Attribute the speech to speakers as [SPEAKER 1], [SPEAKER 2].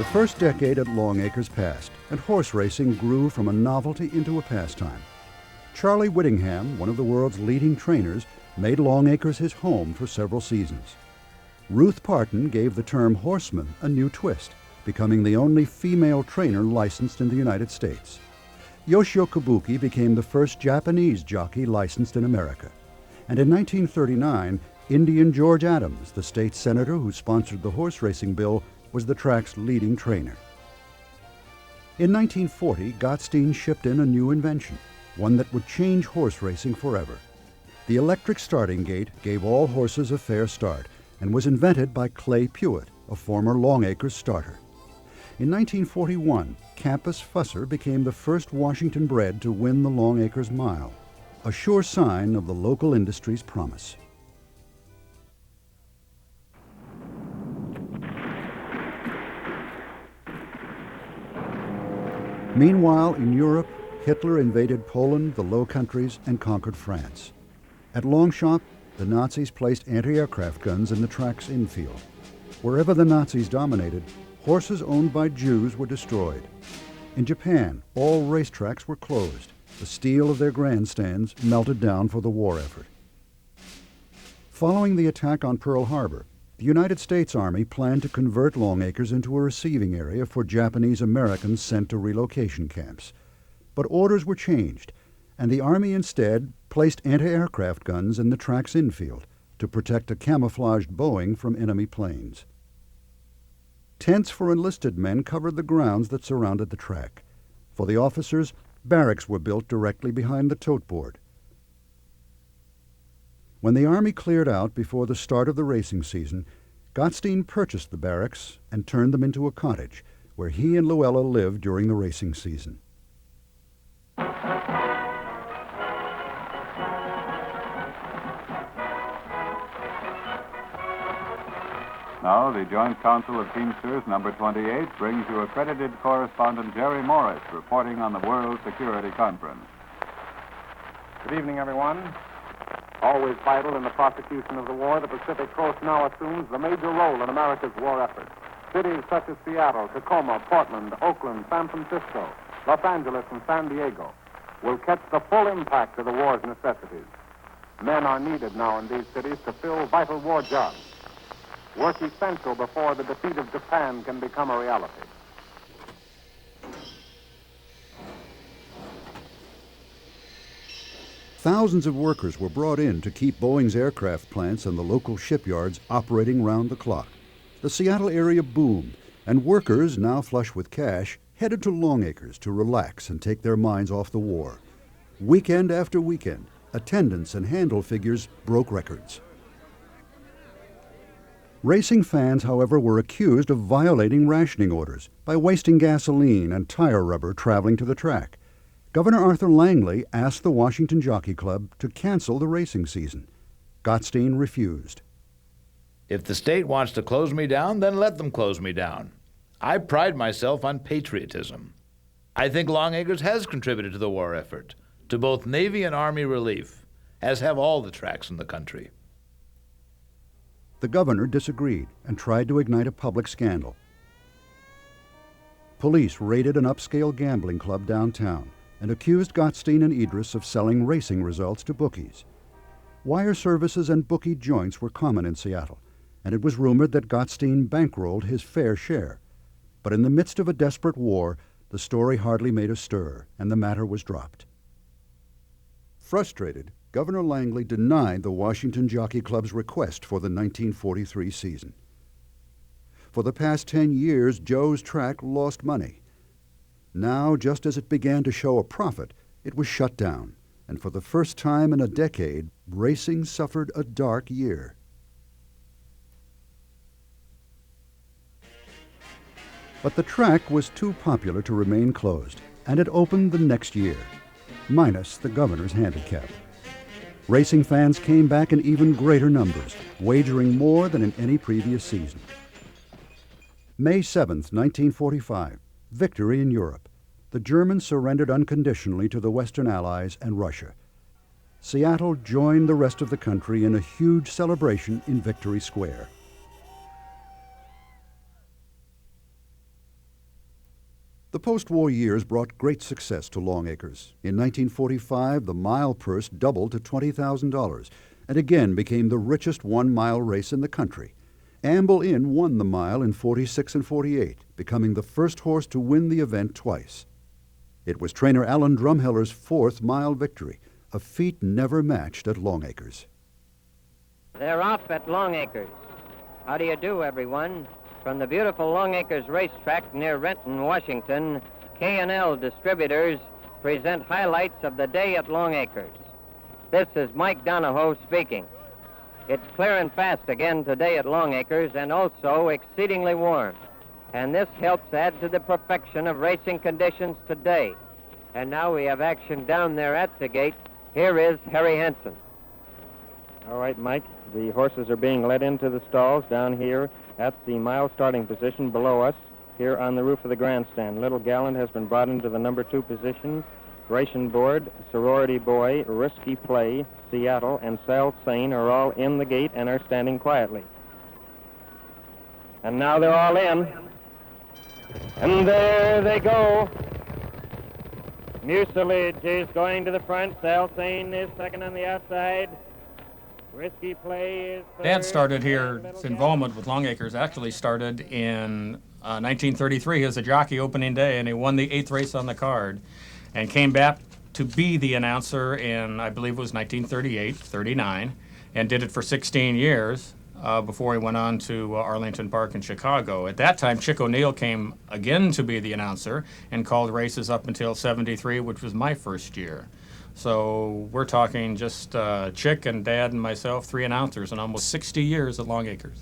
[SPEAKER 1] The first decade at Longacres passed, and horse racing grew from a novelty into a pastime. Charlie Whittingham, one of the world's leading trainers, made Longacres his home for several seasons. Ruth Parton gave the term horseman a new twist, becoming the only female trainer licensed in the United States. Yoshio Kabuki became the first Japanese jockey licensed in America. And in 1939, Indian George Adams, the state senator who sponsored the horse racing bill, was the track's leading trainer. In 1940, Gottstein shipped in a new invention, one that would change horse racing forever. The electric starting gate gave all horses a fair start and was invented by Clay Pewitt, a former Longacres starter. In 1941, Campus Fusser became the first Washington bred to win the Longacres Mile, a sure sign of the local industry's promise. Meanwhile, in Europe, Hitler invaded Poland, the Low Countries, and conquered France. At Longchamp, the Nazis placed anti-aircraft guns in the track's infield. Wherever the Nazis dominated, horses owned by Jews were destroyed. In Japan, all racetracks were closed. The steel of their grandstands melted down for the war effort. Following the attack on Pearl Harbor, the United States Army planned to convert Longacres into a receiving area for Japanese Americans sent to relocation camps. But orders were changed, and the Army instead placed anti-aircraft guns in the track's infield to protect a camouflaged Boeing from enemy planes. Tents for enlisted men covered the grounds that surrounded the track. For the officers, barracks were built directly behind the tote board. When the Army cleared out before the start of the racing season, Gottstein purchased the barracks and turned them into a cottage, where he and Luella lived during the racing season.
[SPEAKER 2] Now, the Joint Council of Teamsters, number 28, brings you accredited correspondent Jerry Morris reporting on the World Security Conference.
[SPEAKER 3] Good evening, everyone. Always vital in the prosecution of the war, the Pacific Coast now assumes the major role in America's war effort. Cities such as Seattle, Tacoma, Portland, Oakland, San Francisco, Los Angeles, and San Diego will catch the full impact of the war's necessities. Men are needed now in these cities to fill vital war jobs. Work essential before the defeat of Japan can become a reality.
[SPEAKER 1] Thousands of workers were brought in to keep Boeing's aircraft plants and the local shipyards operating round the clock. The Seattle area boomed, and workers, now flush with cash, headed to Longacres to relax and take their minds off the war. Weekend after weekend, attendance and handle figures broke records. Racing fans, however, were accused of violating rationing orders by wasting gasoline and tire rubber traveling to the track. Governor Arthur Langley asked the Washington Jockey Club to cancel the racing season. Gottstein refused.
[SPEAKER 4] If the state wants to close me down, then let them close me down. I pride myself on patriotism. I think Longacres has contributed to the war effort, to both Navy and Army relief, as have all the tracks in the country.
[SPEAKER 1] The governor disagreed and tried to ignite a public scandal. Police raided an upscale gambling club downtown and accused Gottstein and Idris of selling racing results to bookies. Wire services and bookie joints were common in Seattle, and it was rumored that Gottstein bankrolled his fair share. But in the midst of a desperate war, the story hardly made a stir, and the matter was dropped. Frustrated, Governor Langley denied the Washington Jockey Club's request for the 1943 season. For the past 10 years, Joe's track lost money. Now, just as it began to show a profit, it was shut down, and for the first time in a decade, racing suffered a dark year. But the track was too popular to remain closed, and it opened the next year, minus the governor's handicap. Racing fans came back in even greater numbers, wagering more than in any previous season. May 7th, 1945, victory in Europe. The Germans surrendered unconditionally to the Western Allies and Russia. Seattle joined the rest of the country in a huge celebration in Victory Square. The post-war years brought great success to Longacres. In 1945, the mile purse doubled to $20,000 and again became the richest one-mile race in the country. Amble Inn won the mile in 46 and 48, becoming the first horse to win the event twice. It was trainer Alan Drumheller's fourth mile victory, a feat never matched at Longacres.
[SPEAKER 5] They're off at Longacres. How do you do, everyone? From the beautiful Longacres racetrack near Renton, Washington, K&L Distributors present highlights of the day at Longacres. This is Mike Donahoe speaking. It's clear and fast again today at Longacres and also exceedingly warm. And this helps add to the perfection of racing conditions today. And now we have action down there at the gate. Here is Harry Hansen.
[SPEAKER 6] All right, Mike, the horses are being led into the stalls down here at the mile starting position below us, here on the roof of the grandstand. Little Gallant has been brought into the number 2 position. Ration Board, Sorority Boy, Risky Play, Seattle, and Sal Sane are all in the gate and are standing quietly. And now they're all in. And there they go. Mucilage is going to the front. Sal Sane is second on the outside. Risky Play is third.
[SPEAKER 7] Dad started here, his involvement with Longacres actually started in 1933 as a jockey opening day, and he won the 8th race on the card and came back to be the announcer in, I believe it was 1938, 39, and did it for 16 years before he went on to Arlington Park in Chicago. At that time, Chick O'Neill came again to be the announcer and called races up until 73, which was my first year. So we're talking just Chick and Dad and myself, 3 announcers, and almost 60 years at Longacres.